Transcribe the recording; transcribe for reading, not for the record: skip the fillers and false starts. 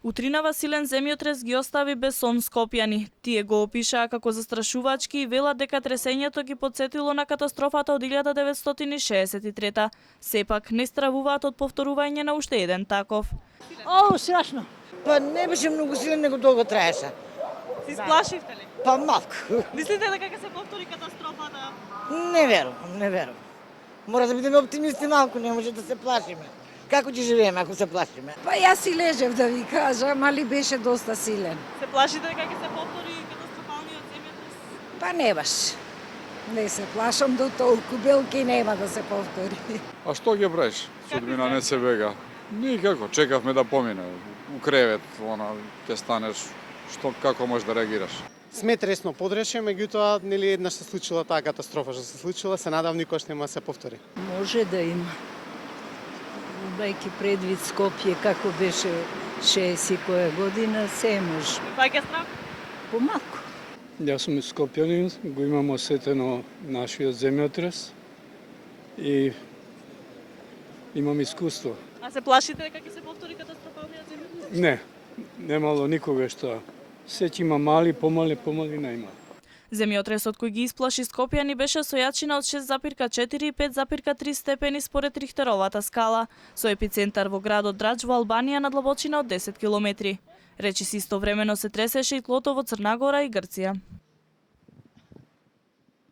Утринава силен земјотрес ги остави без сон скопјани. Тие го опишаа како застрашувачки и велат дека тресењето ги потсетило на катастрофата од 1963. Сепак не стравуваат од повторување на уште еден таков. О, страшно. Па не беше многу силен, него долго траеше. Се исплашивте ли? Па малку. Мислите дека ќе се повтори катастрофата? Не верувам. Мора да бидеме оптимисти малку, не може да се плашиме. Како ќе живееме ако се плашиме? Па јас си лежев да ви кажам, али беше доста силен. Се плашите дека ќе се повтори катастрофалниот земјотрес? Па не баш. Не се плашам до толку, белки нема да се повтори. А што ќе правиш? Судбина не се бега. Никако, чекавме да помине. У кревет, ќе станеш, како можеш да реагираш? Сме тресно подреше, меѓутоа нели еднаш се случила таа катастрофа што се случила, се надам никош нема да се повтори. Може да има. Имајќи предвид Скопје како беше 60 која година, се може. Паѓа страх? Помалку. Јас сум скопјанин, го имам осетено нашиот земјотрес и имам искуство. А се плашите дека ќе се повтори катастрофалниот земјотрес? Не, немало никогаш тоа. Сеќа има мали, помали најмали. Земјотресот кој ги исплаши скопјани беше со јачина од 6,4 и 5,3 степени според Рихтеровата скала, со епицентар во градот Драч во Албанија на длабочина од 10 километри. Речиси истовремено се тресеше и тлото во Црна Гора и Грција.